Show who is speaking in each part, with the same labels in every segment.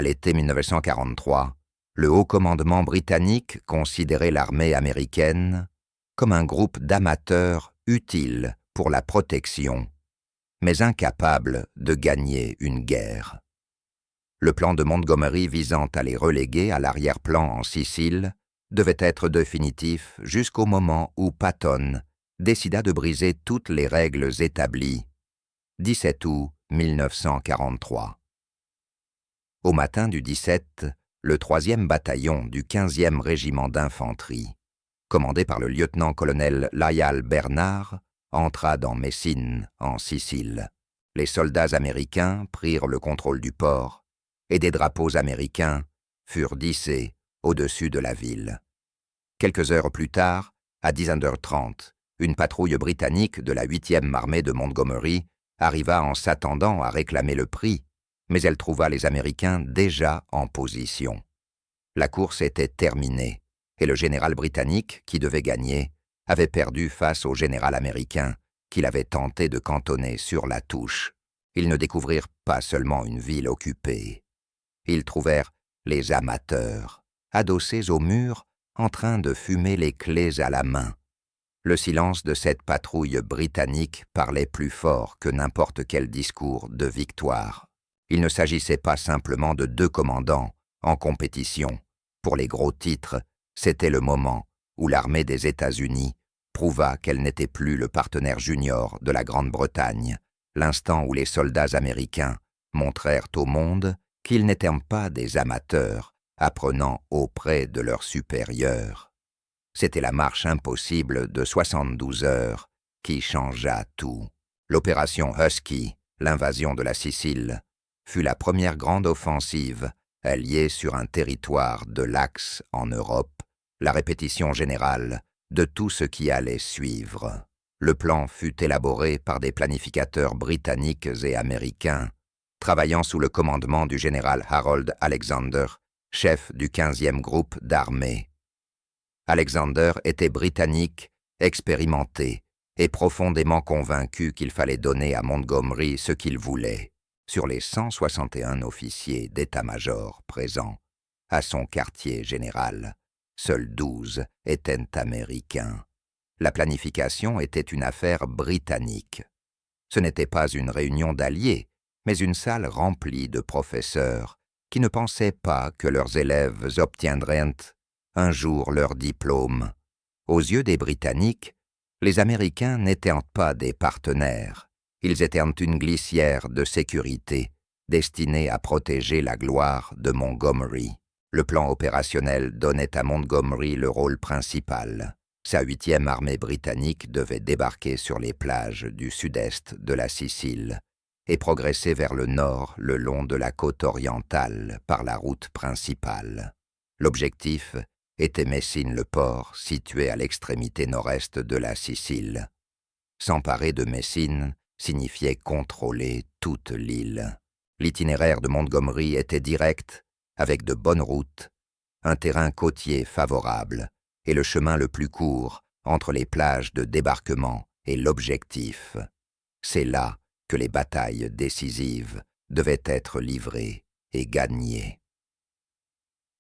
Speaker 1: À l'été 1943, le haut commandement britannique considérait l'armée américaine comme un groupe d'amateurs utiles pour la protection, mais incapables de gagner une guerre. Le plan de Montgomery visant à les reléguer à l'arrière-plan en Sicile devait être définitif jusqu'au moment où Patton décida de briser toutes les règles établies. 17 août 1943. Au matin du 17, le 3e bataillon du 15e régiment d'infanterie, commandé par le lieutenant-colonel Lyall Bernard, entra dans Messine, en Sicile. Les soldats américains prirent le contrôle du port et des drapeaux américains furent hissés au-dessus de la ville. Quelques heures plus tard, à 10h30, une patrouille britannique de la 8e armée de Montgomery arriva en s'attendant à réclamer le prix, mais elle trouva les Américains déjà en position. La course était terminée, et le général britannique, qui devait gagner, avait perdu face au général américain, qu'il avait tenté de cantonner sur la touche. Ils ne découvrirent pas seulement une ville occupée. Ils trouvèrent les amateurs, adossés au mur, en train de fumer les clés à la main. Le silence de cette patrouille britannique parlait plus fort que n'importe quel discours de victoire. Il ne s'agissait pas simplement de 2 commandants en compétition. Pour les gros titres, c'était le moment où l'armée des États-Unis prouva qu'elle n'était plus le partenaire junior de la Grande-Bretagne, l'instant où les soldats américains montrèrent au monde qu'ils n'étaient pas des amateurs apprenant auprès de leurs supérieurs. C'était la marche impossible de 72 heures qui changea tout. L'opération Husky, l'invasion de la Sicile, fut la première grande offensive alliée sur un territoire de l'Axe en Europe, la répétition générale de tout ce qui allait suivre. Le plan fut élaboré par des planificateurs britanniques et américains, travaillant sous le commandement du général Harold Alexander, chef du 15e groupe d'armée. Alexander était britannique, expérimenté et profondément convaincu qu'il fallait donner à Montgomery ce qu'il voulait. Sur les 161 officiers d'état-major présents à son quartier général, seuls 12 étaient américains. La planification était une affaire britannique. Ce n'était pas une réunion d'alliés, mais une salle remplie de professeurs qui ne pensaient pas que leurs élèves obtiendraient un jour leur diplôme. Aux yeux des Britanniques, les Américains n'étaient pas des partenaires. Ils étaient une glissière de sécurité destinée à protéger la gloire de Montgomery. Le plan opérationnel donnait à Montgomery le rôle principal. Sa 8e armée britannique devait débarquer sur les plages du sud-est de la Sicile et progresser vers le nord le long de la côte orientale par la route principale. L'objectif était Messine-le-Port, situé à l'extrémité nord-est de la Sicile. S'emparer de Messine signifiait contrôler toute l'île. L'itinéraire de Montgomery était direct, avec de bonnes routes, un terrain côtier favorable et le chemin le plus court entre les plages de débarquement et l'objectif. C'est là que les batailles décisives devaient être livrées et gagnées.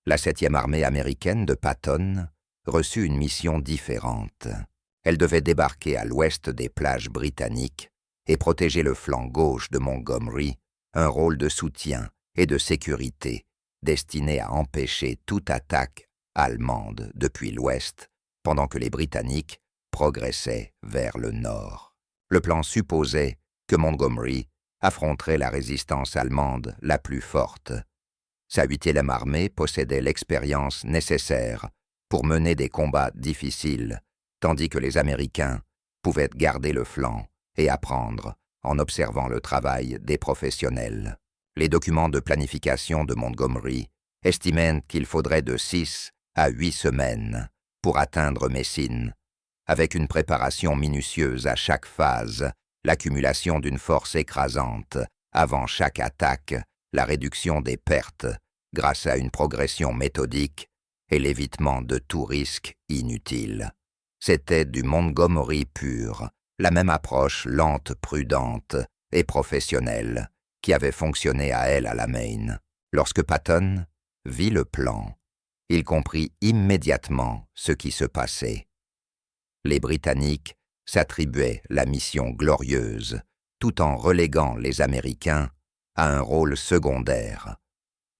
Speaker 1: La 7e armée américaine de Patton reçut une mission différente. Elle devait débarquer à l'ouest des plages britanniques et protéger le flanc gauche de Montgomery, un rôle de soutien et de sécurité destiné à empêcher toute attaque allemande depuis l'ouest, pendant que les Britanniques progressaient vers le nord. Le plan supposait que Montgomery affronterait la résistance allemande la plus forte. Sa 8e armée possédait l'expérience nécessaire pour mener des combats difficiles, tandis que les Américains pouvaient garder le flanc et apprendre en observant le travail des professionnels. Les documents de planification de Montgomery estimaient qu'il faudrait de 6 à 8 semaines pour atteindre Messine, avec une préparation minutieuse à chaque phase, l'accumulation d'une force écrasante avant chaque attaque, la réduction des pertes grâce à une progression méthodique et l'évitement de tout risque inutile. C'était du Montgomery pur, la même approche lente, prudente et professionnelle qui avait fonctionné à El Alamein. Lorsque Patton vit le plan, il comprit immédiatement ce qui se passait. Les Britanniques s'attribuaient la mission glorieuse, tout en reléguant les Américains à un rôle secondaire.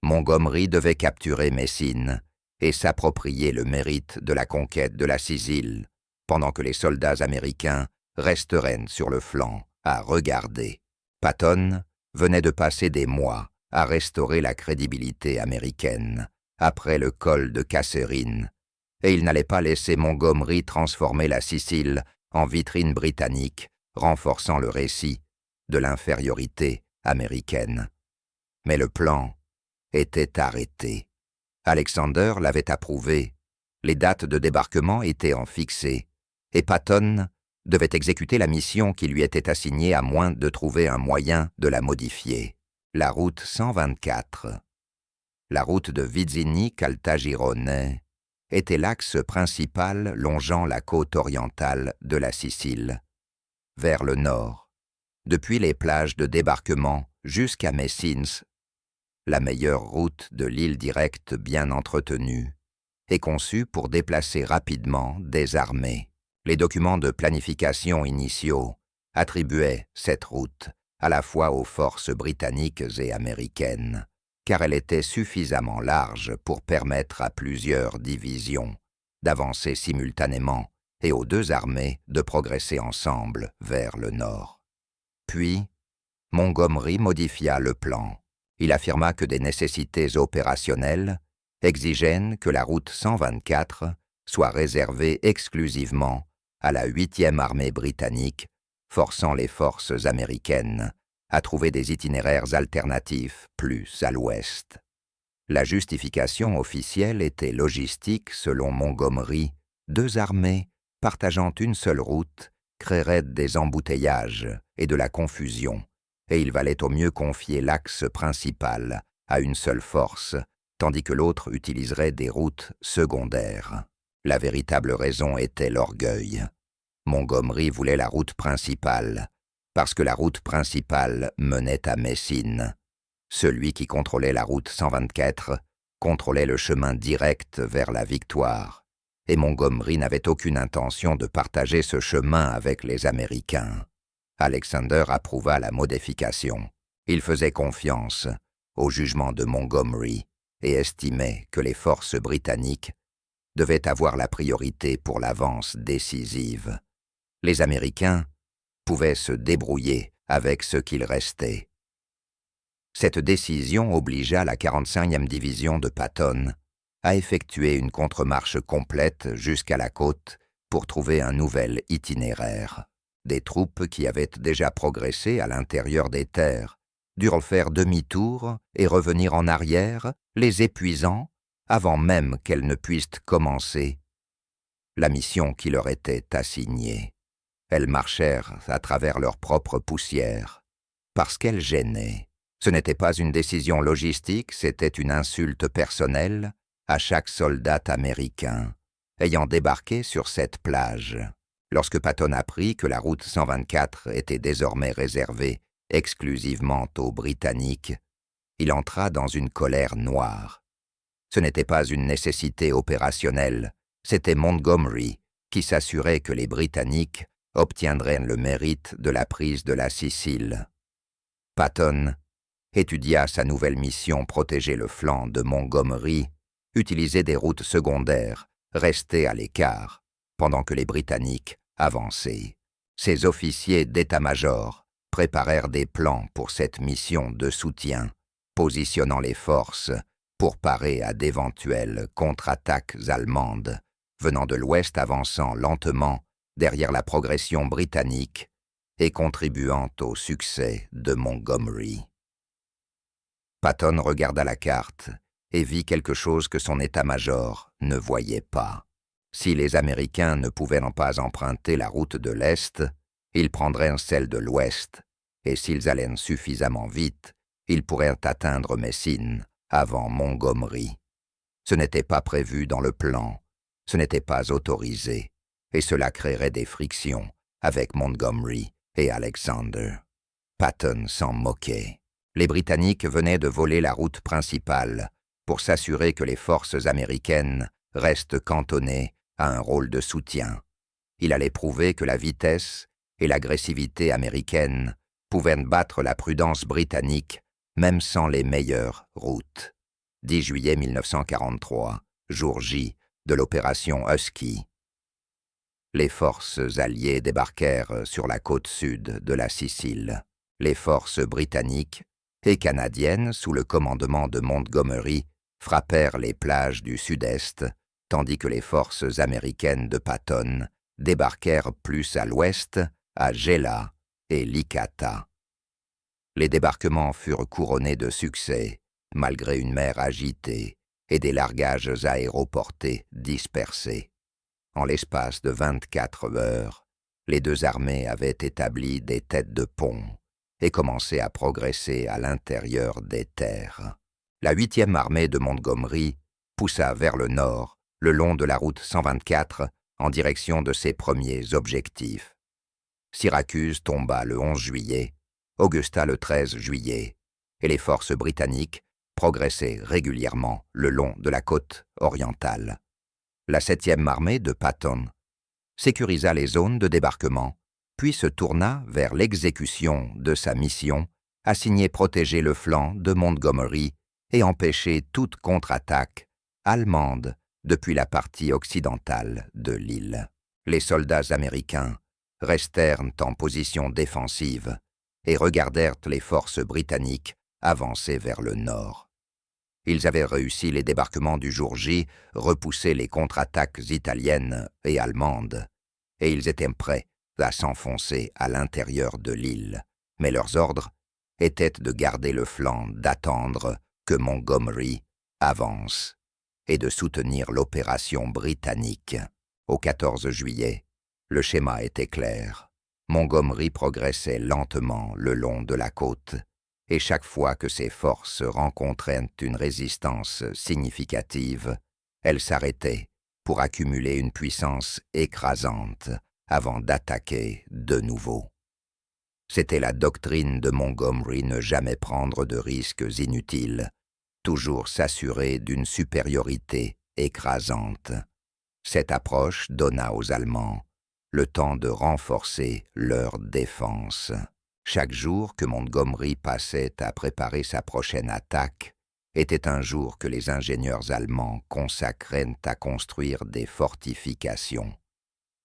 Speaker 1: Montgomery devait capturer Messine et s'approprier le mérite de la conquête de la Sicile, pendant que les soldats américains resteraient sur le flanc à regarder. Patton venait de passer des mois à restaurer la crédibilité américaine après le col de Kasserine, et il n'allait pas laisser Montgomery transformer la Sicile en vitrine britannique, renforçant le récit de l'infériorité américaine. Mais le plan était arrêté. Alexander l'avait approuvé, les dates de débarquement étaient en fixées, et Patton devait exécuter la mission qui lui était assignée à moins de trouver un moyen de la modifier. La route 124. La route de Vizini-Caltagirone était l'axe principal longeant la côte orientale de la Sicile, vers le nord, depuis les plages de débarquement jusqu'à Messine, la meilleure route de l'île directe bien entretenue, est conçue pour déplacer rapidement des armées. Les documents de planification initiaux attribuaient cette route à la fois aux forces britanniques et américaines, car elle était suffisamment large pour permettre à plusieurs divisions d'avancer simultanément et aux deux armées de progresser ensemble vers le nord. Puis, Montgomery modifia le plan. Il affirma que des nécessités opérationnelles exigeaient que la route 124 soit réservée exclusivement à la 8e armée britannique, forçant les forces américaines à trouver des itinéraires alternatifs plus à l'ouest. La justification officielle était logistique selon Montgomery. Deux armées partageant une seule route créeraient des embouteillages et de la confusion, et il valait au mieux confier l'axe principal à une seule force, tandis que l'autre utiliserait des routes secondaires. La véritable raison était l'orgueil. Montgomery voulait la route principale, parce que la route principale menait à Messine. Celui qui contrôlait la route 124 contrôlait le chemin direct vers la victoire, et Montgomery n'avait aucune intention de partager ce chemin avec les Américains. Alexander approuva la modification. Il faisait confiance au jugement de Montgomery et estimait que les forces britanniques devaient avoir la priorité pour l'avance décisive. Les Américains pouvaient se débrouiller avec ce qu'il restait. Cette décision obligea la 45e division de Patton à effectuer une contre-marche complète jusqu'à la côte pour trouver un nouvel itinéraire. Des troupes qui avaient déjà progressé à l'intérieur des terres durent faire demi-tour et revenir en arrière, les épuisant avant même qu'elles ne puissent commencer la mission qui leur était assignée. Elles marchèrent à travers leur propre poussière, parce qu'elles gênaient. Ce n'était pas une décision logistique, c'était une insulte personnelle à chaque soldat américain ayant débarqué sur cette plage. Lorsque Patton apprit que la route 124 était désormais réservée exclusivement aux Britanniques, il entra dans une colère noire. Ce n'était pas une nécessité opérationnelle, c'était Montgomery qui s'assurait que les Britanniques obtiendraient le mérite de la prise de la Sicile. Patton étudia sa nouvelle mission protéger le flanc de Montgomery, utiliser des routes secondaires, rester à l'écart, pendant que les Britanniques avançaient. Ses officiers d'état-major préparèrent des plans pour cette mission de soutien, positionnant les forces pour parer à d'éventuelles contre-attaques allemandes, venant de l'ouest avançant lentement derrière la progression britannique et contribuant au succès de Montgomery. Patton regarda la carte et vit quelque chose que son état-major ne voyait pas. Si les Américains ne pouvaient pas emprunter la route de l'Est, ils prendraient celle de l'Ouest, et s'ils allaient suffisamment vite, ils pourraient atteindre Messine avant Montgomery. Ce n'était pas prévu dans le plan, ce n'était pas autorisé, et cela créerait des frictions avec Montgomery et Alexander. Patton s'en moquait. Les Britanniques venaient de voler la route principale pour s'assurer que les forces américaines restent cantonnées à un rôle de soutien. Il allait prouver que la vitesse et l'agressivité américaines pouvaient battre la prudence britannique même sans les meilleures routes. 10 juillet 1943, jour J de l'opération Husky. Les forces alliées débarquèrent sur la côte sud de la Sicile. Les forces britanniques et canadiennes, sous le commandement de Montgomery, frappèrent les plages du sud-est, tandis que les forces américaines de Patton débarquèrent plus à l'ouest, à Gela et Licata. Les débarquements furent couronnés de succès, malgré une mer agitée et des largages aéroportés dispersés. En l'espace de 24 heures, les deux armées avaient établi des têtes de pont et commencé à progresser à l'intérieur des terres. La 8e armée de Montgomery poussa vers le nord, le long de la route 124, en direction de ses premiers objectifs. Syracuse tomba le 11 juillet, Augusta le 13 juillet, et les forces britanniques progressaient régulièrement le long de la côte orientale. La 7e armée de Patton sécurisa les zones de débarquement, puis se tourna vers l'exécution de sa mission, assignée protéger le flanc de Montgomery et empêcher toute contre-attaque allemande depuis la partie occidentale de l'île. Les soldats américains restèrent en position défensive et regardèrent les forces britanniques avancer vers le nord. Ils avaient réussi les débarquements du jour J, repoussé les contre-attaques italiennes et allemandes, et ils étaient prêts à s'enfoncer à l'intérieur de l'île. Mais leurs ordres étaient de garder le flanc, d'attendre que Montgomery avance et de soutenir l'opération britannique. Au 14 juillet, le schéma était clair. Montgomery progressait lentement le long de la côte, et chaque fois que ses forces rencontraient une résistance significative, elles s'arrêtaient pour accumuler une puissance écrasante avant d'attaquer de nouveau. C'était la doctrine de Montgomery, ne jamais prendre de risques inutiles, toujours s'assurer d'une supériorité écrasante. Cette approche donna aux Allemands le temps de renforcer leur défense. Chaque jour que Montgomery passait à préparer sa prochaine attaque était un jour que les ingénieurs allemands consacraient à construire des fortifications.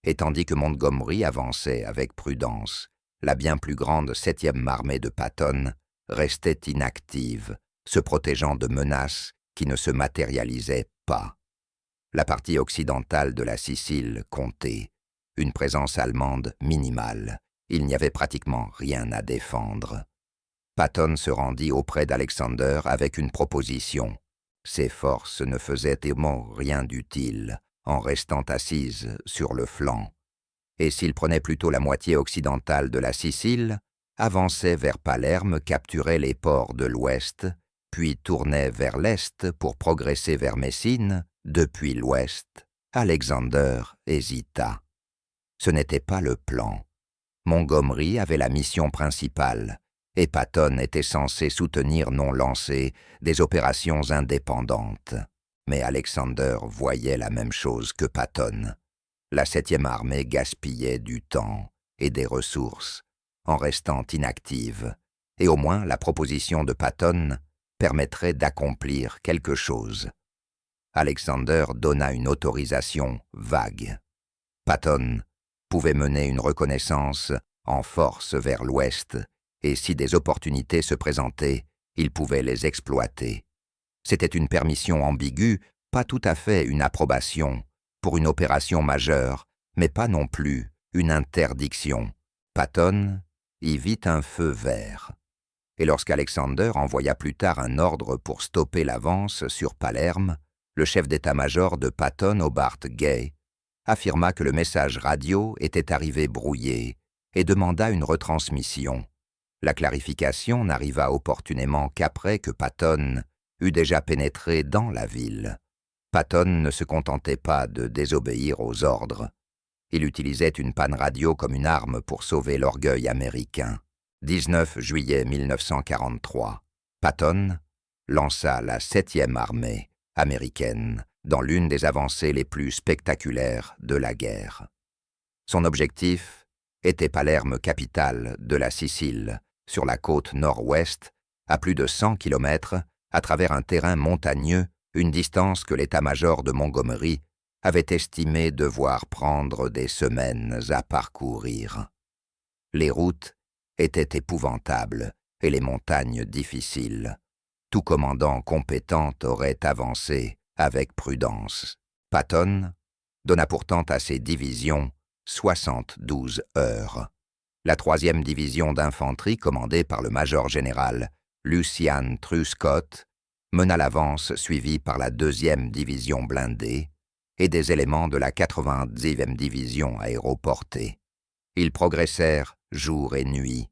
Speaker 1: Et tandis que Montgomery avançait avec prudence, la bien plus grande 7e armée de Patton restait inactive, se protégeant de menaces qui ne se matérialisaient pas. La partie occidentale de la Sicile comptait, une présence allemande minimale. Il n'y avait pratiquement rien à défendre. Patton se rendit auprès d'Alexander avec une proposition. Ses forces ne faisaient rien d'utile en restant assises sur le flanc. Et s'il prenait plutôt la moitié occidentale de la Sicile, avançait vers Palerme, capturait les ports de l'ouest, puis tournait vers l'est pour progresser vers Messine, depuis l'ouest, Alexander hésita. Ce n'était pas le plan. Montgomery avait la mission principale, et Patton était censé soutenir non lancées des opérations indépendantes. Mais Alexander voyait la même chose que Patton. La 7e armée gaspillait du temps et des ressources en restant inactive, et au moins la proposition de Patton permettrait d'accomplir quelque chose. Alexander donna une autorisation vague. Patton pouvait mener une reconnaissance en force vers l'ouest, et si des opportunités se présentaient, il pouvait les exploiter. C'était une permission ambiguë, pas tout à fait une approbation, pour une opération majeure, mais pas non plus une interdiction. Patton y vit un feu vert. Et lorsqu'Alexander envoya plus tard un ordre pour stopper l'avance sur Palerme, le chef d'état-major de Patton, Hobart Gay, affirma que le message radio était arrivé brouillé et demanda une retransmission. La clarification n'arriva opportunément qu'après que Patton eut déjà pénétré dans la ville. Patton ne se contentait pas de désobéir aux ordres. Il utilisait une panne radio comme une arme pour sauver l'orgueil américain. 19 juillet 1943, Patton lança la 7e armée américaine dans l'une des avancées les plus spectaculaires de la guerre. Son objectif était Palerme, capitale de la Sicile, sur la côte nord-ouest, à plus de 100 kilomètres, à travers un terrain montagneux, une distance que l'état-major de Montgomery avait estimé devoir prendre des semaines à parcourir. Les routes étaient épouvantables et les montagnes difficiles. Tout commandant compétent aurait avancé avec prudence. Patton donna pourtant à ses divisions 72 heures. La 3e division d'infanterie, commandée par le major-général Lucian Truscott, mena l'avance suivie par la 2e division blindée et des éléments de la 90e division aéroportée. Ils progressèrent jour et nuit.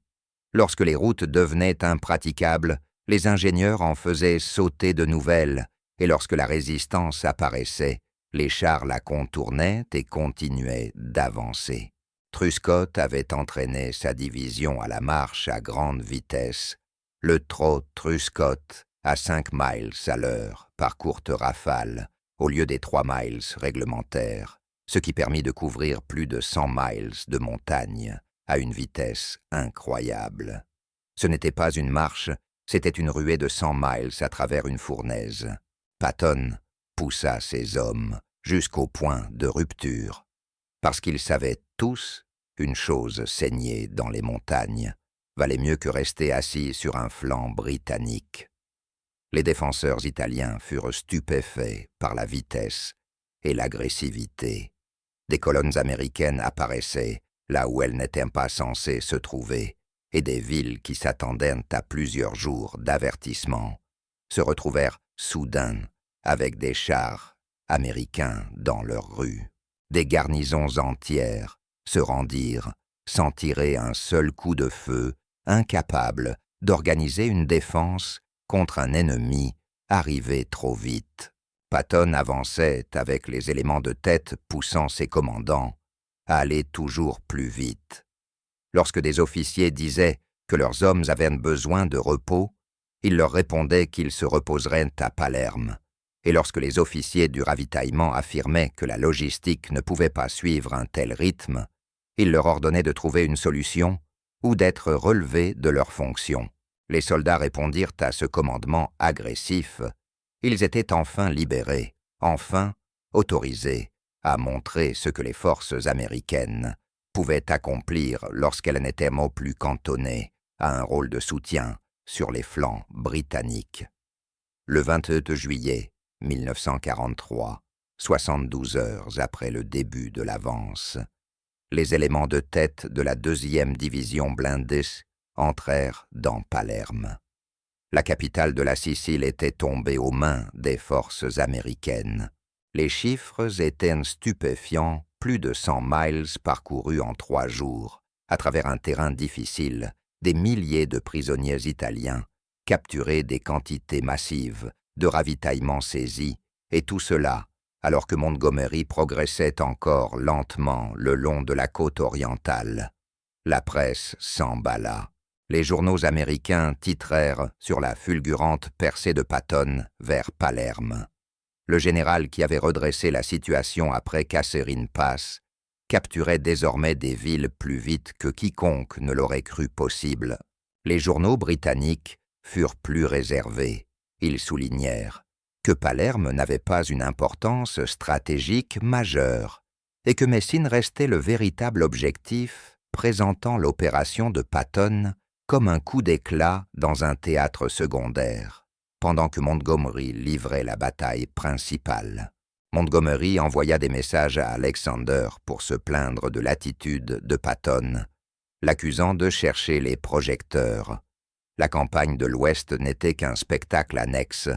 Speaker 1: Lorsque les routes devenaient impraticables, les ingénieurs en faisaient sauter de nouvelles, et lorsque la résistance apparaissait, les chars la contournaient et continuaient d'avancer. Truscott avait entraîné sa division à la marche à grande vitesse, le trot Truscott à 5 miles à l'heure par courte rafale, au lieu des 3 miles réglementaires, ce qui permit de couvrir plus de 100 miles de montagne à une vitesse incroyable. Ce n'était pas une marche, c'était une ruée de 100 miles à travers une fournaise. Patton poussa ses hommes jusqu'au point de rupture, parce qu'ils savaient tous qu'une chose saignée dans les montagnes valait mieux que rester assis sur un flanc britannique. Les défenseurs italiens furent stupéfaits par la vitesse et l'agressivité. Des colonnes américaines apparaissaient là où elles n'étaient pas censées se trouver, et des villes qui s'attendaient à plusieurs jours d'avertissement se retrouvèrent soudain avec des chars américains dans leurs rues. Des garnisons entières se rendirent sans tirer un seul coup de feu, incapables d'organiser une défense contre un ennemi arrivé trop vite. Patton avançait avec les éléments de tête poussant ses commandants à aller toujours plus vite. Lorsque des officiers disaient que leurs hommes avaient besoin de repos, il leur répondait qu'ils se reposeraient à Palerme. Et lorsque les officiers du ravitaillement affirmaient que la logistique ne pouvait pas suivre un tel rythme, il leur ordonnait de trouver une solution ou d'être relevés de leurs fonctions. Les soldats répondirent à ce commandement agressif. Ils étaient enfin libérés, enfin autorisés à montrer ce que les forces américaines pouvaient accomplir lorsqu'elles n'étaient mot plus cantonnées à un rôle de soutien sur les flancs britanniques. Le 22 juillet 1943, 72 heures après le début de l'avance, les éléments de tête de la 2e division blindée entrèrent dans Palerme. La capitale de la Sicile était tombée aux mains des forces américaines. Les chiffres étaient stupéfiants, plus de 100 miles parcourus en 3 jours, à travers un terrain difficile, des milliers de prisonniers italiens, capturés des quantités massives, de ravitaillements saisis, et tout cela alors que Montgomery progressait encore lentement le long de la côte orientale. La presse s'emballa. Les journaux américains titrèrent sur la fulgurante percée de Patton vers Palerme. Le général qui avait redressé la situation après Kasserine Pass capturait désormais des villes plus vite que quiconque ne l'aurait cru possible. Les journaux britanniques furent plus réservés. Ils soulignèrent que Palerme n'avait pas une importance stratégique majeure et que Messine restait le véritable objectif, présentant l'opération de Patton comme un coup d'éclat dans un théâtre secondaire, pendant que Montgomery livrait la bataille principale. Montgomery envoya des messages à Alexander pour se plaindre de l'attitude de Patton, l'accusant de chercher les projecteurs. La campagne de l'Ouest n'était qu'un spectacle annexe.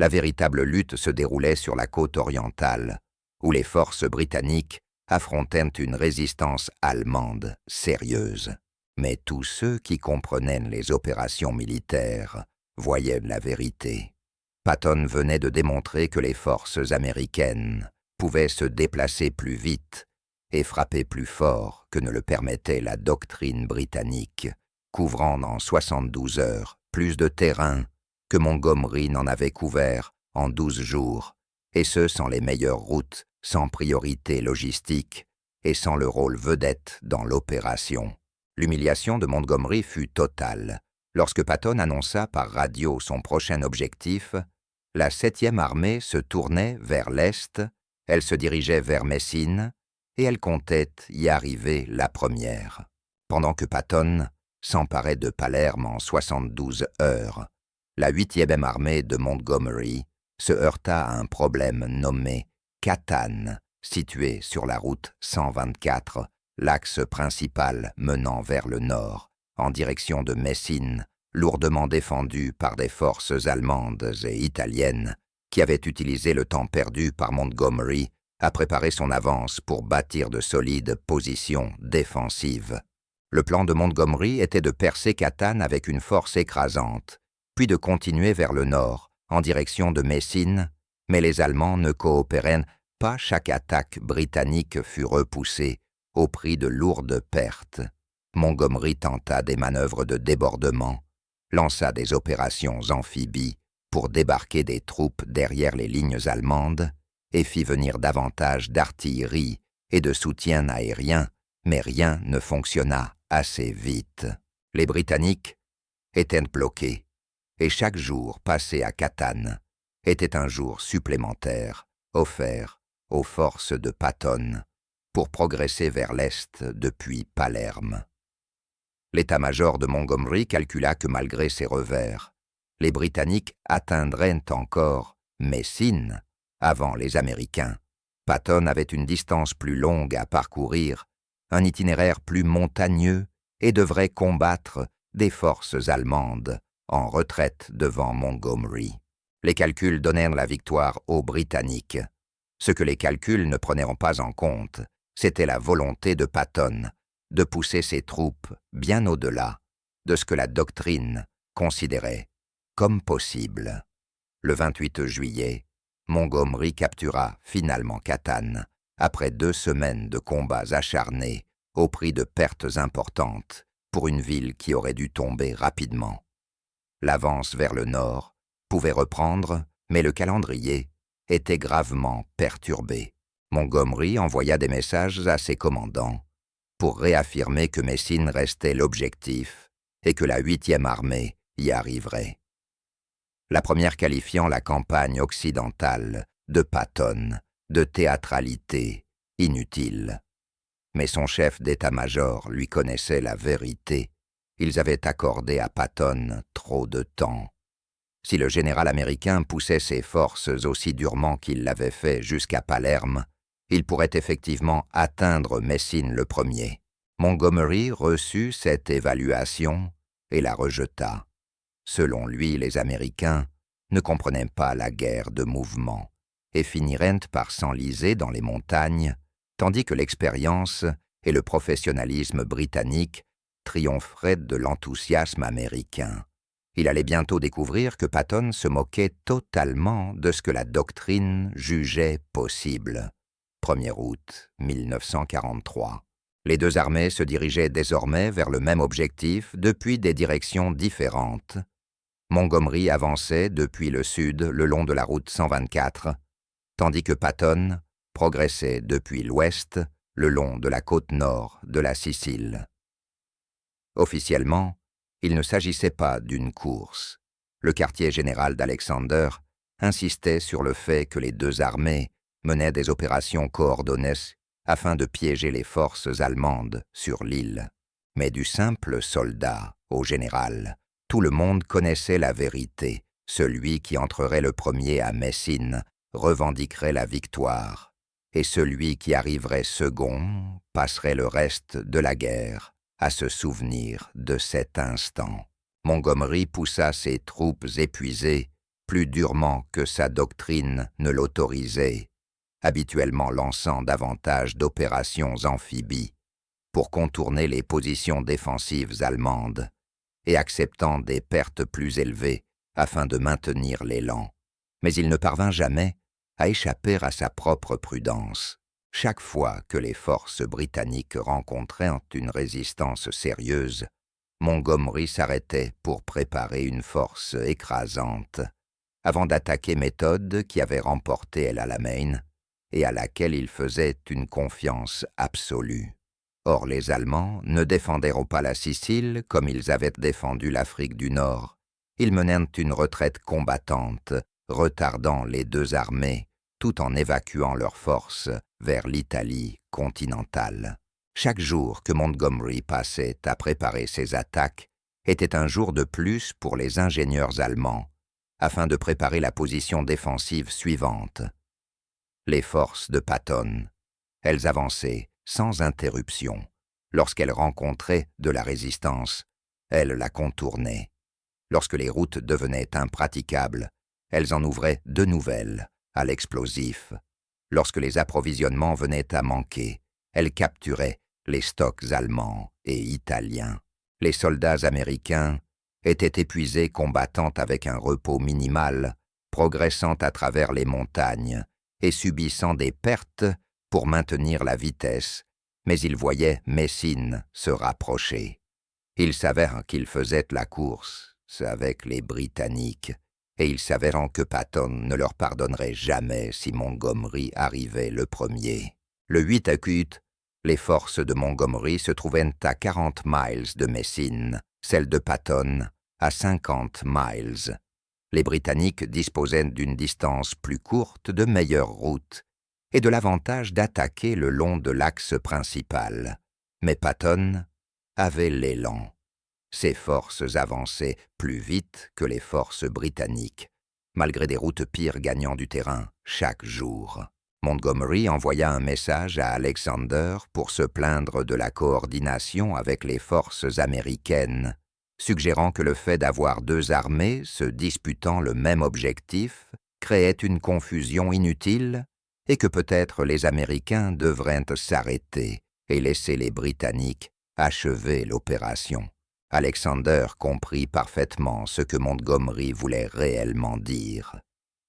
Speaker 1: La véritable lutte se déroulait sur la côte orientale, où les forces britanniques affrontaient une résistance allemande sérieuse. Mais tous ceux qui comprenaient les opérations militaires voyaient la vérité. Patton venait de démontrer que les forces américaines pouvaient se déplacer plus vite et frapper plus fort que ne le permettait la doctrine britannique couvrant en 72 heures plus de terrain que Montgomery n'en avait couvert en 12 jours, et ce sans les meilleures routes, sans priorité logistique et sans le rôle vedette dans l'opération. L'humiliation de Montgomery fut totale. Lorsque Patton annonça par radio son prochain objectif, la 7e armée se tournait vers l'Est, elle se dirigeait vers Messine, et elle comptait y arriver la première. Pendant que Patton s'emparait de Palerme en 72 heures, la 8e armée de Montgomery se heurta à un problème nommé Catane, situé sur la route 124, l'axe principal menant vers le nord, en direction de Messine, lourdement défendu par des forces allemandes et italiennes qui avaient utilisé le temps perdu par Montgomery à préparer son avance pour bâtir de solides positions défensives. Le plan de Montgomery était de percer Catane avec une force écrasante, puis de continuer vers le nord, en direction de Messine, mais les Allemands ne coopérèrent pas, chaque attaque britannique fut repoussée, au prix de lourdes pertes. Montgomery tenta des manœuvres de débordement, lança des opérations amphibies pour débarquer des troupes derrière les lignes allemandes et fit venir davantage d'artillerie et de soutien aérien, mais rien ne fonctionna assez vite. Les Britanniques étaient bloqués, et chaque jour passé à Catane était un jour supplémentaire offert aux forces de Patton pour progresser vers l'Est depuis Palerme. L'état-major de Montgomery calcula que malgré ces revers, les Britanniques atteindraient encore Messine avant les Américains. Patton avait une distance plus longue à parcourir, un itinéraire plus montagneux et devrait combattre des forces allemandes en retraite devant Montgomery. Les calculs donnèrent la victoire aux Britanniques. Ce que les calculs ne prenaient pas en compte, c'était la volonté de Patton de pousser ses troupes bien au-delà de ce que la doctrine considérait comme possible. Le 28 juillet, Montgomery captura finalement Catane, après 2 semaines de combats acharnés au prix de pertes importantes pour une ville qui aurait dû tomber rapidement. L'avance vers le nord pouvait reprendre, mais le calendrier était gravement perturbé. Montgomery envoya des messages à ses commandants pour réaffirmer que Messine restait l'objectif et que la 8e armée y arriverait. La première qualifiant la campagne occidentale de Patton de théâtralité inutile. Mais son chef d'état-major lui connaissait la vérité. Ils avaient accordé à Patton trop de temps. Si le général américain poussait ses forces aussi durement qu'il l'avait fait jusqu'à Palerme, il pourrait effectivement atteindre Messine le premier. Montgomery reçut cette évaluation et la rejeta. Selon lui, les Américains ne comprenaient pas la guerre de mouvement et finiraient par s'enliser dans les montagnes, tandis que l'expérience et le professionnalisme britannique triompheraient de l'enthousiasme américain. Il allait bientôt découvrir que Patton se moquait totalement de ce que la doctrine jugeait possible. 1er août 1943. Les 2 armées se dirigeaient désormais vers le même objectif depuis des directions différentes. Montgomery avançait depuis le sud le long de la route 124, tandis que Patton progressait depuis l'ouest le long de la côte nord de la Sicile. Officiellement, il ne s'agissait pas d'une course. Le quartier général d'Alexander insistait sur le fait que les 2 armées menaient des opérations coordonnées afin de piéger les forces allemandes sur l'île. Mais du simple soldat au général, tout le monde connaissait la vérité. Celui qui entrerait le premier à Messine revendiquerait la victoire, et celui qui arriverait second passerait le reste de la guerre à se souvenir de cet instant. Montgomery poussa ses troupes épuisées plus durement que sa doctrine ne l'autorisait, habituellement lançant davantage d'opérations amphibies pour contourner les positions défensives allemandes et acceptant des pertes plus élevées afin de maintenir l'élan. Mais il ne parvint jamais à échapper à sa propre prudence. Chaque fois que les forces britanniques rencontraient une résistance sérieuse, Montgomery s'arrêtait pour préparer une force écrasante, avant d'attaquer méthode qui avait remporté El Alamein et à laquelle il faisait une confiance absolue. Or les Allemands ne défendèrent pas la Sicile comme ils avaient défendu l'Afrique du Nord. Ils menèrent une retraite combattante, retardant les deux armées, tout en évacuant leurs forces vers l'Italie continentale. Chaque jour que Montgomery passait à préparer ses attaques était un jour de plus pour les ingénieurs allemands, afin de préparer la position défensive suivante. Les forces de Patton, elles avançaient sans interruption. Lorsqu'elles rencontraient de la résistance, elles la contournaient. Lorsque les routes devenaient impraticables, elles en ouvraient de nouvelles à l'explosif. Lorsque les approvisionnements venaient à manquer, elles capturaient les stocks allemands et italiens. Les soldats américains étaient épuisés combattant avec un repos minimal, progressant à travers les montagnes et subissant des pertes pour maintenir la vitesse, mais ils voyaient Messine se rapprocher. Il s'avère qu'ils faisaient la course avec les Britanniques, et il s'avérant que Patton ne leur pardonnerait jamais si Montgomery arrivait le premier. Le 8 août, les forces de Montgomery se trouvaient à 40 miles de Messine, celles de Patton à 50 miles. Les Britanniques disposaient d'une distance plus courte, de meilleures routes, et de l'avantage d'attaquer le long de l'axe principal. Mais Patton avait l'élan. Ses forces avançaient plus vite que les forces britanniques, malgré des routes pires gagnant du terrain chaque jour. Montgomery envoya un message à Alexander pour se plaindre de la coordination avec les forces américaines, suggérant que le fait d'avoir deux armées se disputant le même objectif créait une confusion inutile et que peut-être les Américains devraient s'arrêter et laisser les Britanniques achever l'opération. Alexander comprit parfaitement ce que Montgomery voulait réellement dire.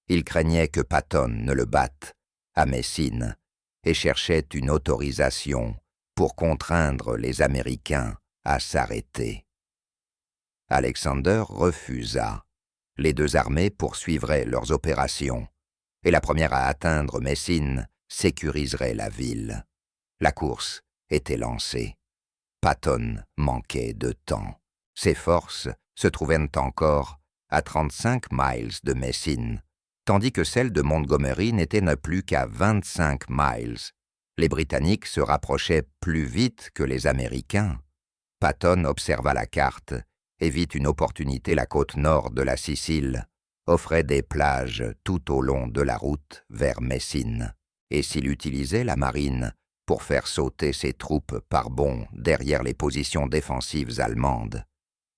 Speaker 1: Il craignait que Patton ne le batte à Messine et cherchait une autorisation pour contraindre les Américains à s'arrêter. Alexander refusa. Les deux armées poursuivraient leurs opérations, et la première à atteindre Messine sécuriserait la ville. La course était lancée. Patton manquait de temps. Ses forces se trouvaient encore à 35 miles de Messine, tandis que celles de Montgomery n'étaient plus qu'à 25 miles. Les Britanniques se rapprochaient plus vite que les Américains. Patton observa la carte et vit une opportunité. La côte nord de la Sicile offrait des plages tout au long de la route vers Messine, et s'il utilisait la marine pour faire sauter ses troupes par bonds derrière les positions défensives allemandes,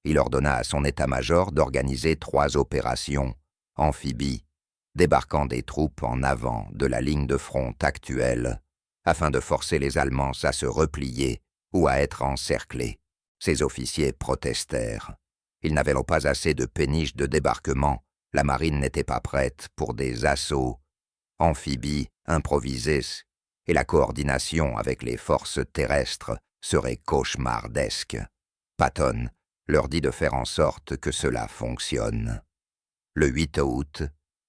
Speaker 1: il ordonna à son état-major d'organiser 3 opérations amphibies, débarquant des troupes en avant de la ligne de front actuelle, afin de forcer les Allemands à se replier ou à être encerclés. Ses officiers protestèrent. Ils n'avaient pas assez de péniches de débarquement, la marine n'était pas prête pour des assauts amphibies improvisés, et la coordination avec les forces terrestres serait cauchemardesque. Patton leur dit de faire en sorte que cela fonctionne. Le 8 août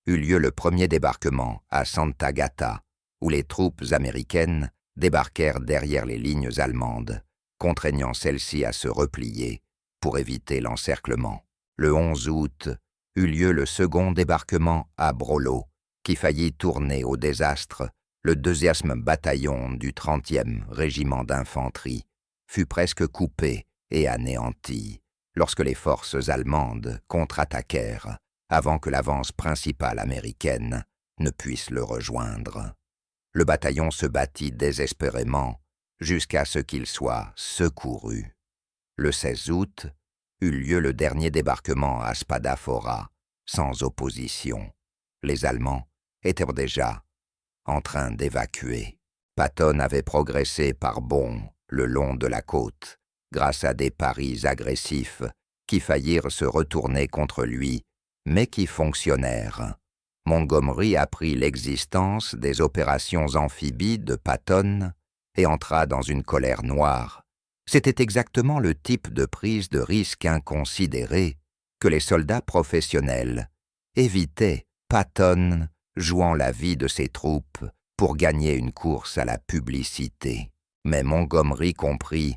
Speaker 1: eut lieu le premier débarquement à Sant'Agata, où les troupes américaines débarquèrent derrière les lignes allemandes, contraignant celles-ci à se replier pour éviter l'encerclement. Le 11 août eut lieu le second débarquement à Brolo, qui faillit tourner au désastre. Le 2e bataillon du 30e régiment d'infanterie fut presque coupé et anéanti lorsque les forces allemandes contre-attaquèrent avant que l'avance principale américaine ne puisse le rejoindre. Le bataillon se battit désespérément jusqu'à ce qu'il soit secouru. Le 16 août eut lieu le dernier débarquement à Spadafora, sans opposition. Les Allemands étaient déjà en train d'évacuer. Patton avait progressé par bonds le long de la côte, grâce à des paris agressifs qui faillirent se retourner contre lui, mais qui fonctionnèrent. Montgomery apprit l'existence des opérations amphibies de Patton et entra dans une colère noire C'était exactement le type de prise de risque inconsidérée que les soldats professionnels évitaient, Patton jouant la vie de ses troupes pour gagner une course à la publicité. Mais Montgomery comprit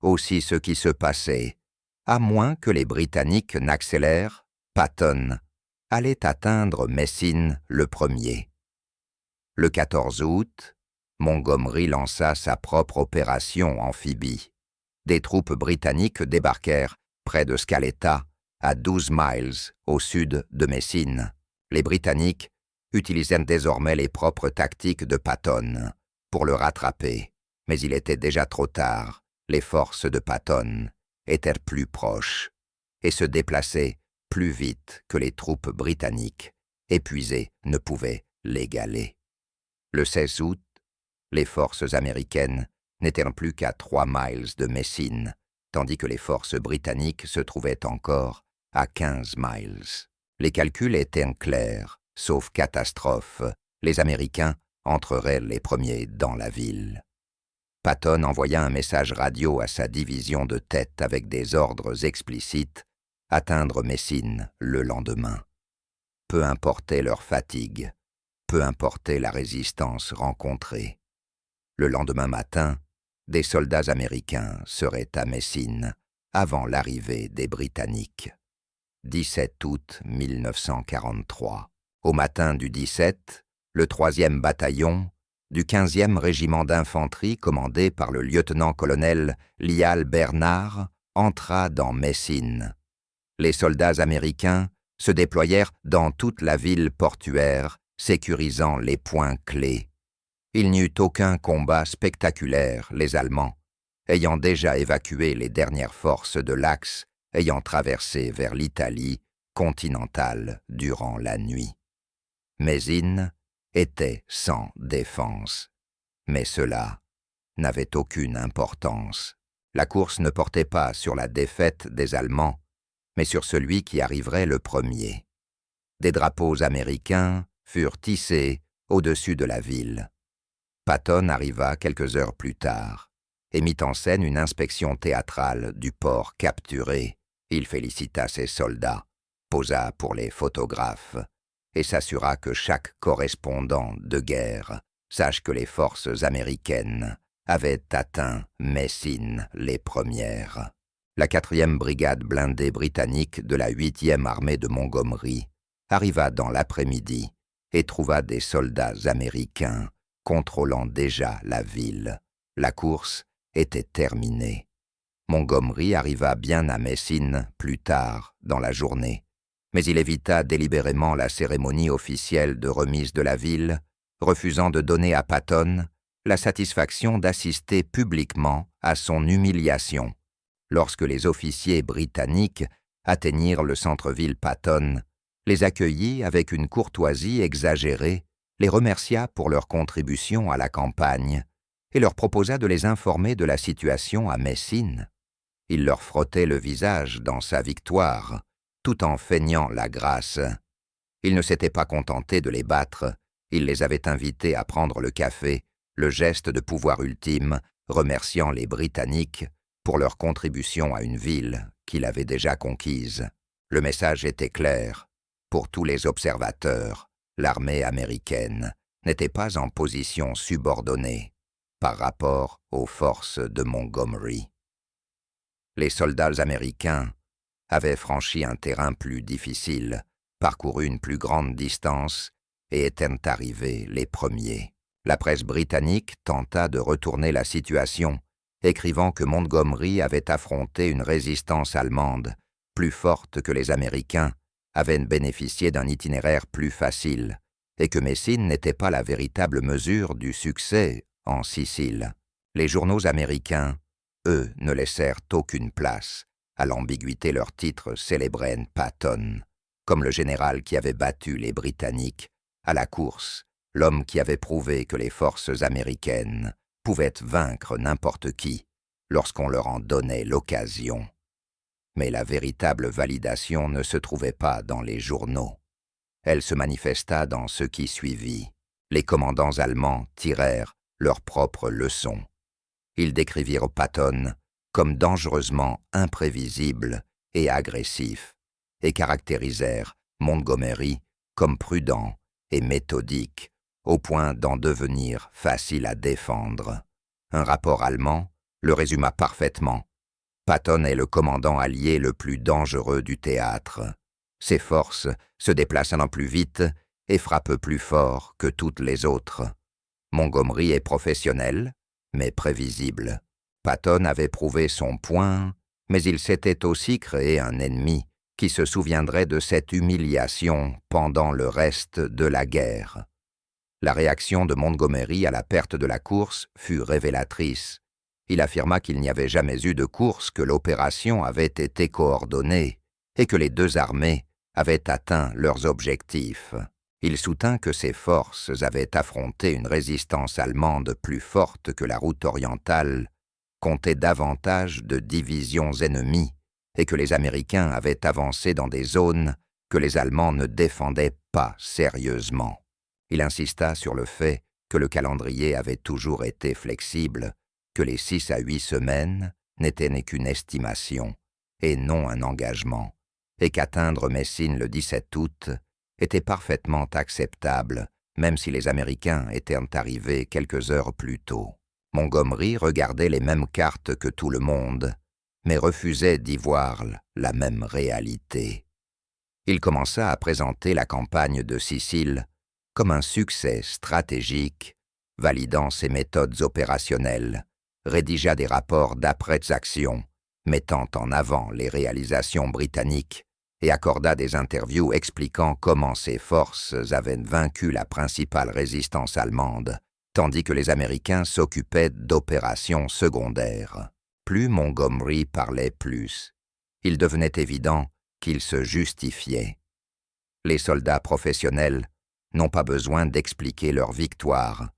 Speaker 1: aussi ce qui se passait. À moins que les Britanniques n'accélèrent, Patton allait atteindre Messine le premier. Le 14 août, Montgomery lança sa propre opération amphibie. Des troupes britanniques débarquèrent près de Scaletta, à 12 miles au sud de Messine. Les Britanniques utilisèrent désormais les propres tactiques de Patton pour le rattraper, mais il était déjà trop tard. Les forces de Patton étaient plus proches et se déplaçaient plus vite que les troupes britanniques, épuisées, ne pouvaient l'égaler. Le 16 août, les forces américaines n'étaient plus qu'à 3 miles de Messine, tandis que les forces britanniques se trouvaient encore à 15 miles. Les calculs étaient clairs, sauf catastrophe, les Américains entreraient les premiers dans la ville. Patton envoya un message radio à sa division de tête avec des ordres explicites, atteindre Messine le lendemain. Peu importait leur fatigue, peu importait la résistance rencontrée. Le lendemain matin, des soldats américains seraient à Messine avant l'arrivée des Britanniques. 17 août 1943. Au matin du 17, le 3e bataillon du 15e régiment d'infanterie commandé par le lieutenant-colonel Lyall Bernard entra dans Messine. Les soldats américains se déployèrent dans toute la ville portuaire, sécurisant les points clés. Il n'y eut aucun combat spectaculaire, les Allemands ayant déjà évacué les dernières forces de l'Axe, ayant traversé vers l'Italie continentale durant la nuit. Messine était sans défense, mais cela n'avait aucune importance. La course ne portait pas sur la défaite des Allemands, mais sur celui qui arriverait le premier. Des drapeaux américains furent tissés au-dessus de la ville. Patton arriva quelques heures plus tard et mit en scène une inspection théâtrale du port capturé. Il félicita ses soldats, posa pour les photographes et s'assura que chaque correspondant de guerre sache que les forces américaines avaient atteint Messine les premières. La 4e brigade blindée britannique de la 8e armée de Montgomery arriva dans l'après-midi et trouva des soldats américains contrôlant déjà la ville. La course était terminée. Montgomery arriva bien à Messine plus tard dans la journée, mais il évita délibérément la cérémonie officielle de remise de la ville, refusant de donner à Patton la satisfaction d'assister publiquement à son humiliation. Lorsque les officiers britanniques atteignirent le centre-ville Patton, les accueillit avec une courtoisie exagérée, les remercia pour leur contribution à la campagne et leur proposa de les informer de la situation à Messine. Il leur frottait le visage dans sa victoire, tout en feignant la grâce. Il ne s'était pas contenté de les battre, il les avait invités à prendre le café, le geste de pouvoir ultime, remerciant les Britanniques pour leur contribution à une ville qu'il avait déjà conquise. Le message était clair. Pour tous les observateurs, l'armée américaine n'était pas en position subordonnée par rapport aux forces de Montgomery. Les soldats américains avaient franchi un terrain plus difficile, parcouru une plus grande distance et étaient arrivés les premiers. La presse britannique tenta de retourner la situation, écrivant que Montgomery avait affronté une résistance allemande plus forte que les Américains, avait bénéficié d'un itinéraire plus facile, et que Messine n'était pas la véritable mesure du succès en Sicile. Les journaux américains, eux, ne laissèrent aucune place à l'ambiguïté. Leur titre célébrait Patton, comme le général qui avait battu les Britanniques à la course, l'homme qui avait prouvé que les forces américaines pouvaient vaincre n'importe qui lorsqu'on leur en donnait l'occasion. Mais la véritable validation ne se trouvait pas dans les journaux. Elle se manifesta dans ce qui suivit. Les commandants allemands tirèrent leurs propres leçons. Ils décrivirent Patton comme dangereusement imprévisible et agressif, et caractérisèrent Montgomery comme prudent et méthodique, au point d'en devenir facile à défendre. Un rapport allemand le résuma parfaitement. Patton est le commandant allié le plus dangereux du théâtre. Ses forces se déplacent allant plus vite et frappent plus fort que toutes les autres. Montgomery est professionnel, mais prévisible. Patton avait prouvé son point, mais il s'était aussi créé un ennemi qui se souviendrait de cette humiliation pendant le reste de la guerre. La réaction de Montgomery à la perte de la course fut révélatrice. Il affirma qu'il n'y avait jamais eu de course, que l'opération avait été coordonnée et que les deux armées avaient atteint leurs objectifs. Il soutint que ses forces avaient affronté une résistance allemande plus forte que la route orientale, comptait davantage de divisions ennemies et que les Américains avaient avancé dans des zones que les Allemands ne défendaient pas sérieusement. Il insista sur le fait que le calendrier avait toujours été flexible, que les 6 à 8 semaines n'étaient qu'une estimation et non un engagement, et qu'atteindre Messine le 17 août était parfaitement acceptable, même si les Américains étaient arrivés quelques heures plus tôt. Montgomery regardait les mêmes cartes que tout le monde, mais refusait d'y voir la même réalité. Il commença à présenter la campagne de Sicile comme un succès stratégique, validant ses méthodes opérationnelles, rédigea des rapports d'après-action, mettant en avant les réalisations britanniques, et accorda des interviews expliquant comment ses forces avaient vaincu la principale résistance allemande, tandis que les Américains s'occupaient d'opérations secondaires. Plus Montgomery parlait plus, il devenait évident qu'il se justifiait. Les soldats professionnels n'ont pas besoin d'expliquer leur victoire.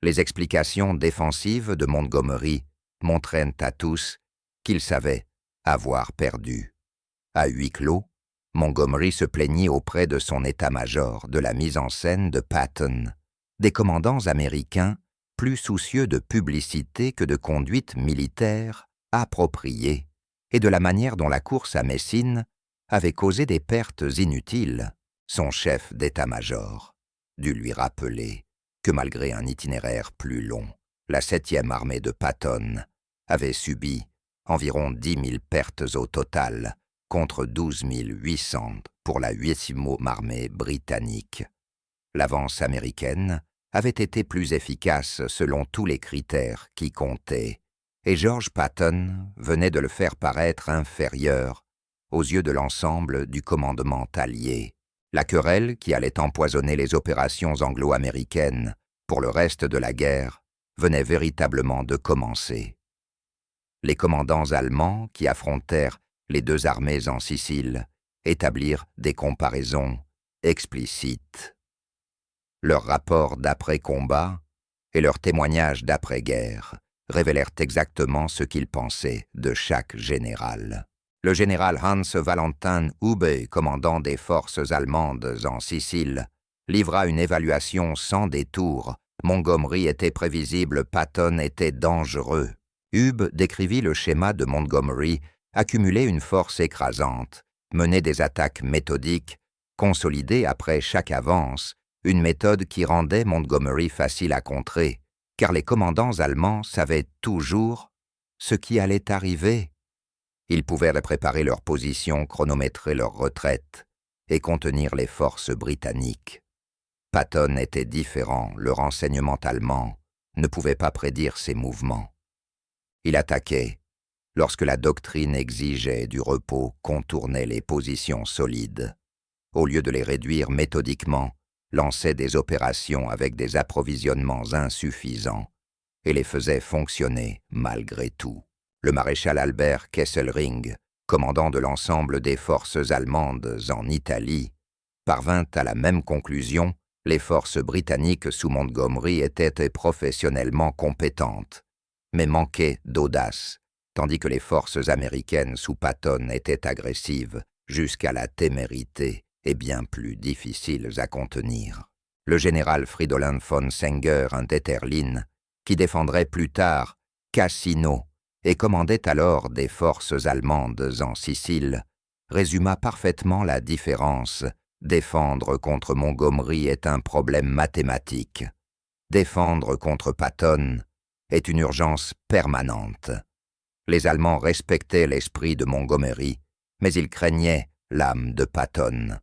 Speaker 1: Les explications défensives de Montgomery montraient à tous qu'il savait avoir perdu. À huis clos, Montgomery se plaignit auprès de son état-major de la mise en scène de Patton, des commandants américains plus soucieux de publicité que de conduite militaire appropriée, et de la manière dont la course à Messine avait causé des pertes inutiles. Son chef d'état-major dut lui rappeler que malgré un itinéraire plus long, la 7e armée de Patton avait subi environ 10 000 pertes au total, contre 12 800 pour la 8e armée britannique. L'avance américaine avait été plus efficace selon tous les critères qui comptaient, et George Patton venait de le faire paraître inférieur aux yeux de l'ensemble du commandement allié. La querelle qui allait empoisonner les opérations anglo-américaines pour le reste de la guerre venait véritablement de commencer. Les commandants allemands qui affrontèrent les deux armées en Sicile établirent des comparaisons explicites. Leurs rapports d'après-combat et leurs témoignages d'après-guerre révélèrent exactement ce qu'ils pensaient de chaque général. Le général Hans Valentin Hube, commandant des forces allemandes en Sicile, livra une évaluation sans détour. Montgomery était prévisible, Patton était dangereux. Hube décrivit le schéma de Montgomery, accumuler une force écrasante, mener des attaques méthodiques, consolider après chaque avance, une méthode qui rendait Montgomery facile à contrer, car les commandants allemands savaient toujours ce qui allait arriver. Ils pouvaient préparer leur position, chronométrer leur retraite et contenir les forces britanniques. Patton était différent, le renseignement allemand ne pouvait pas prédire ses mouvements. Il attaquait lorsque la doctrine exigeait du repos, contournait les positions solides. Au lieu de les réduire méthodiquement, lançait des opérations avec des approvisionnements insuffisants et les faisait fonctionner malgré tout. Le maréchal Albert Kesselring, commandant de l'ensemble des forces allemandes en Italie, parvint à la même conclusion: les forces britanniques sous Montgomery étaient professionnellement compétentes, mais manquaient d'audace, tandis que les forces américaines sous Patton étaient agressives jusqu'à la témérité et bien plus difficiles à contenir. Le général Fridolin von Senger d'Etterlin, qui défendrait plus tard Cassino et commandait alors des forces allemandes en Sicile, résuma parfaitement la différence. Défendre contre Montgomery est un problème mathématique. Défendre contre Patton est une urgence permanente. Les Allemands respectaient l'esprit de Montgomery, mais ils craignaient l'âme de Patton.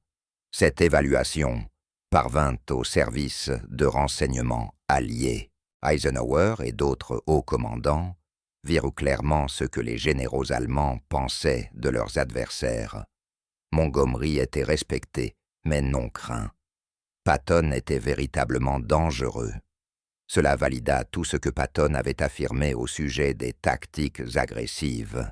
Speaker 1: Cette évaluation parvint au service de renseignement allié. Eisenhower et d'autres hauts commandants virent clairement ce que les généraux allemands pensaient de leurs adversaires. Montgomery était respecté, mais non craint. Patton était véritablement dangereux. Cela valida tout ce que Patton avait affirmé au sujet des tactiques agressives.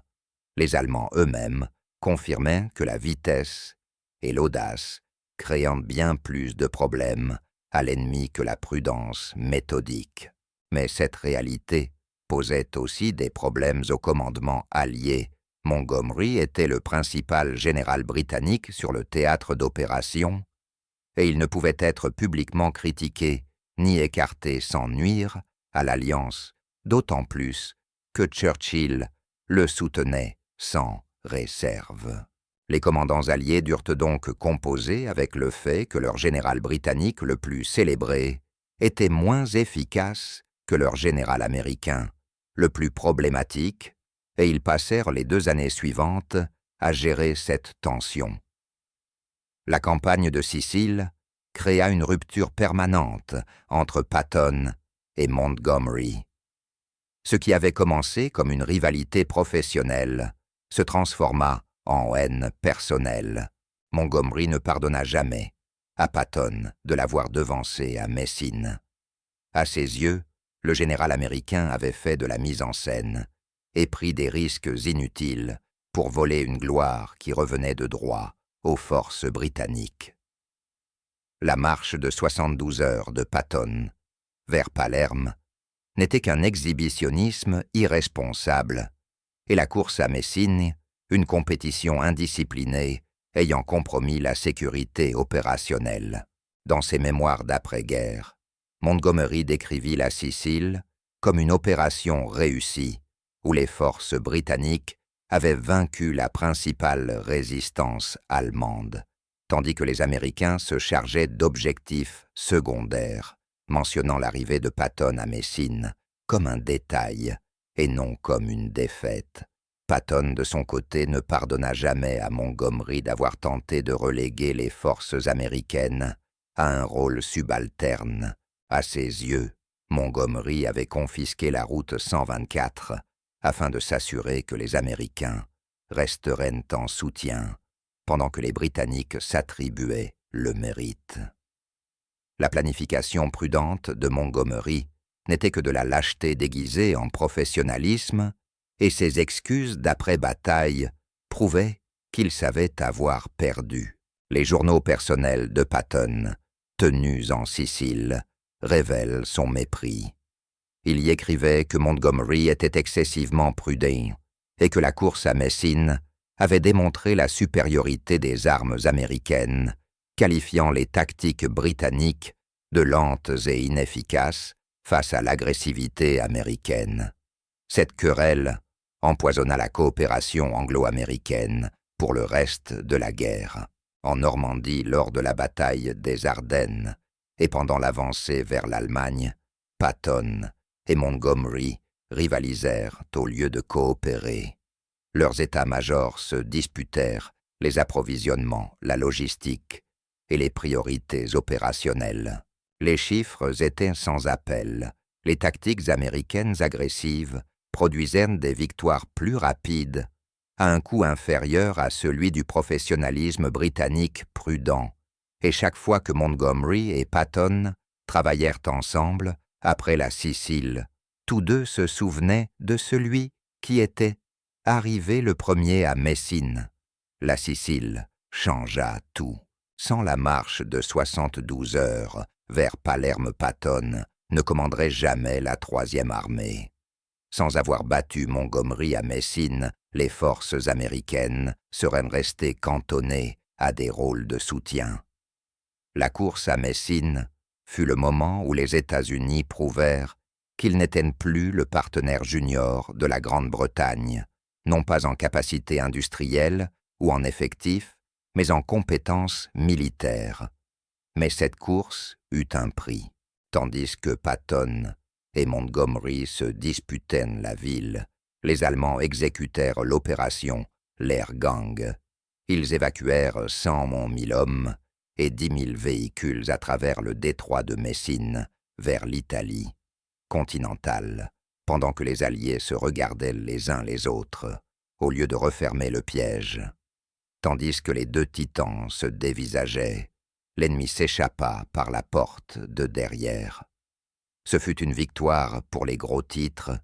Speaker 1: Les Allemands eux-mêmes confirmaient que la vitesse et l'audace créant bien plus de problèmes à l'ennemi que la prudence méthodique. Mais cette réalité posait aussi des problèmes au commandement allié. Montgomery était le principal général britannique sur le théâtre d'opération, et il ne pouvait être publiquement critiqué ni écarté sans nuire à l'alliance, d'autant plus que Churchill le soutenait sans réserve. Les commandants alliés durent donc composer avec le fait que leur général britannique le plus célébré était moins efficace que leur général américain, le plus problématique, et ils passèrent les 2 années suivantes à gérer cette tension. La campagne de Sicile créa une rupture permanente entre Patton et Montgomery. Ce qui avait commencé comme une rivalité professionnelle se transforma en haine personnelle. Montgomery ne pardonna jamais à Patton de l'avoir devancé à Messine. À ses yeux, le général américain avait fait de la mise en scène et pris des risques inutiles pour voler une gloire qui revenait de droit aux forces britanniques. La marche de 72 heures de Patton vers Palerme n'était qu'un exhibitionnisme irresponsable, et la course à Messine, une compétition indisciplinée ayant compromis la sécurité opérationnelle. Dans ses mémoires d'après-guerre, Montgomery décrivit la Sicile comme une opération réussie, où les forces britanniques avaient vaincu la principale résistance allemande, tandis que les Américains se chargeaient d'objectifs secondaires, mentionnant l'arrivée de Patton à Messine comme un détail et non comme une défaite. Patton, de son côté, ne pardonna jamais à Montgomery d'avoir tenté de reléguer les forces américaines à un rôle subalterne. À ses yeux, Montgomery avait confisqué la route 124 afin de s'assurer que les Américains resteraient en soutien, pendant que les Britanniques s'attribuaient le mérite. La planification prudente de Montgomery n'était que de la lâcheté déguisée en professionnalisme, et ses excuses d'après-bataille prouvaient qu'il savait avoir perdu. Les journaux personnels de Patton, tenus en Sicile, révèlent son mépris. Il y écrivait que Montgomery était excessivement prudent et que la course à Messine avait démontré la supériorité des armes américaines, qualifiant les tactiques britanniques de lentes et inefficaces face à l'agressivité américaine. Cette querelle empoisonna la coopération anglo-américaine pour le reste de la guerre. En Normandie, lors de la bataille des Ardennes et pendant l'avancée vers l'Allemagne, Patton et Montgomery rivalisèrent au lieu de coopérer. Leurs états-majors se disputèrent les approvisionnements, la logistique et les priorités opérationnelles. Les chiffres étaient sans appel. Les tactiques américaines agressives produisaient des victoires plus rapides, à un coût inférieur à celui du professionnalisme britannique prudent, et chaque fois que Montgomery et Patton travaillèrent ensemble, après la Sicile, tous deux se souvenaient de celui qui était arrivé le premier à Messine. La Sicile changea tout. Sans la marche de 72 heures vers Palerme-Patton ne commanderait jamais la 3e armée. Sans avoir battu Montgomery à Messine, les forces américaines seraient restées cantonnées à des rôles de soutien. La course à Messine fut le moment où les États-Unis prouvèrent qu'il n'était plus le partenaire junior de la Grande-Bretagne, non pas en capacité industrielle ou en effectif, mais en compétences militaires. Mais cette course eut un prix, tandis que Patton et Montgomery se disputaient la ville. Les Allemands exécutèrent l'opération Lehrgang. Ils évacuèrent 100 000 hommes et 10 000 véhicules à travers le détroit de Messine vers l'Italie continentale, pendant que les Alliés se regardaient les uns les autres, au lieu de refermer le piège. Tandis que les deux titans se dévisageaient, l'ennemi s'échappa par la porte de derrière. Ce fut une victoire pour les gros titres,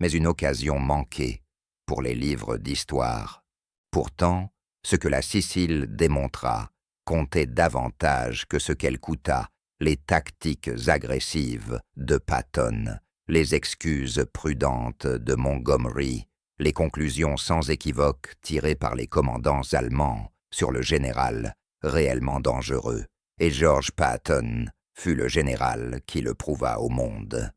Speaker 1: mais une occasion manquée pour les livres d'histoire. Pourtant, ce que la Sicile démontra comptait davantage que ce qu'elle coûta, les tactiques agressives de Patton, les excuses prudentes de Montgomery, les conclusions sans équivoque tirées par les commandants allemands sur le général réellement dangereux, et George Patton fut le général qui le prouva au monde.